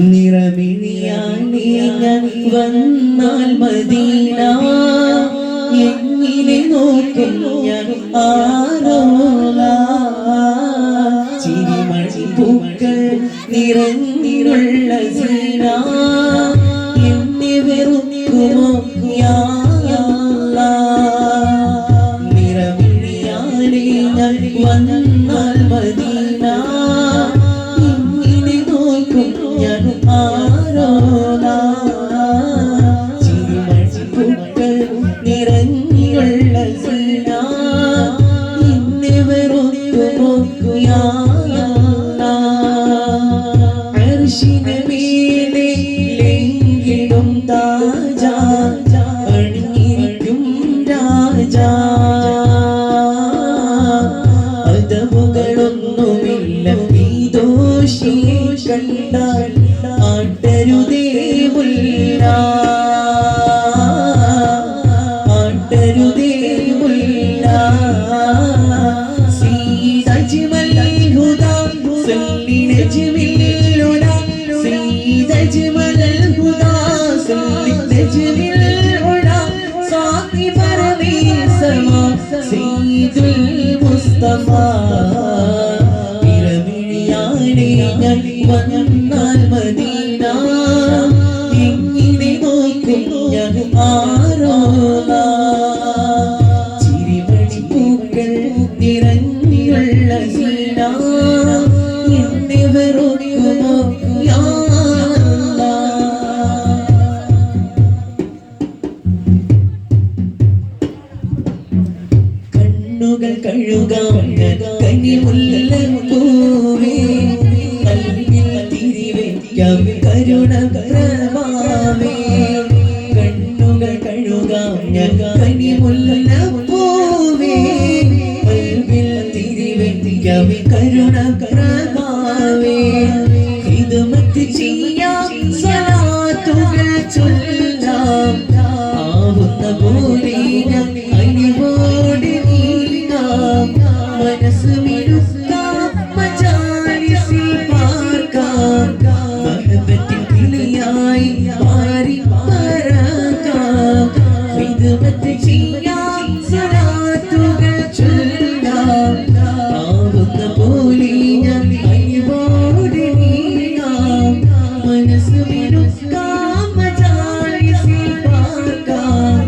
നിറമിഴിയാണി ഞാൻ വന്നാൽ മദീന എങ്ങനെ നോക്കും ഞാൻ ആരോല ചിരിമണി പൂക്കൾ നിറഞ്ഞിലുള്ള സീന എന്നെ വെറുക്കുമോ യാ അല്ലാഹ് നിറമിഴിയാണി ഞാൻ വന്നാൽ മദീന എങ്ങനെ നോക്കും ഞാൻ ആരോല ചിരിമണി പൂക്കൾ നിറഞ്ഞിയുള്ള സീന എന്നെ വെറുക്കുമോ യാ അർശിന് മേലെ ലെങ്കിലും താജ അണിഞ്ഞിരിക്കും രാജ അതവുകളൊന്നുമില്ല ഈ ദോഷിയെ കണ്ടാൽ ആട്ടരുതേ മുല്ല ആട്ടരുതേ മുല്ല സീത ജിമൽ ഹുദാ സല്ലി നജ്മിൽ ഉലാ സീത ജിമൽ ഹുദാ സല്ലി നജ്മിൽ ഉലാ സാഖി പരമേ സമാ സയ്യിദുൽ മുസ്തഫ നിറമിഴിയാണി ഞാൻ വന്നാൽ മദീന എങ്ങനെ നോക്കും ഞാൻ ആരോല ചിരിമണി പൂക്കൾ നിറഞ്ഞിയുള്ള സീന എന്നെ വെറുക്കുമോ യാ കണ്ണുകൾ കഴുകാം കനിമുല്ലപ്പൂവേ കൽവിൽ തിരിവെക്കാം കരുണപ്രഭാവേ കണ്ണുകൾ കഴുകാം കനിമുല്ലപ്പൂവേ കൽവിൽ തിരിവെക്കാം കരുണപ്രഭാവേ ഹിദ്മത്ത് ചെയ്യാം സ്വലാത്തുകൾ ചൊല്ലാം ആവുന്ന പോലെ ഞാൻ അലിവോടെ നീങ്ങാം മനസ്സ് മിനുക്കാം മജാലിസിൽ പാർക്കാം മഹബത്തിൻ കിളിയായി മാറി പറക്കാം ഹിദ്മത്ത് ചെയ്യാം സ്വലാത്തുകൾ ചൊല്ലാം ആവുന്ന പോലെ ഞാൻ അലിവോടെ നീങ്ങാം മനസ്സ് മിനുക്കാം മജാലിസിൽ പാർക്കാം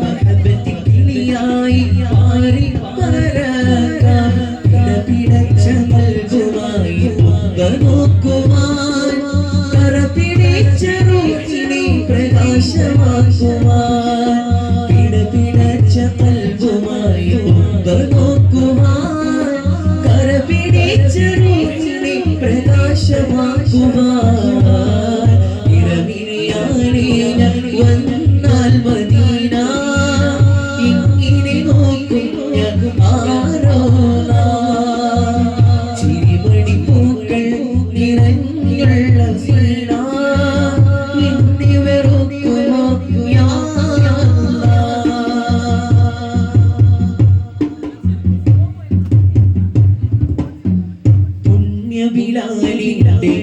മഹബത്തിൻ കിളിയായി മാറി പറക്കാം പിടപിടച്ച നൽകുമായി നോക്കുവാൻ കറപിടിച്ച റൂഹിനെ പ്രകാശമാക്കുവാൻ പിടപിടച്ച നൽകുമായി നോക്കുവാൻ കറപിടിച്ച റൂഹിനെ പ്രകാശമാക്കുവാൻ ഇറമിഴിയാണി ഞാൻ വന്നാൽ മദീന ഇങ്ങനെ നോക്കും ഞാൻ ആരോല ചിരിമണി പൂക്കൾ നിറഞ്ഞുള്ള സീന എന്നെ വെറുക്കുമോ യാ അല്ലാഹ് പുണ്യ ബിലാലിന്റെ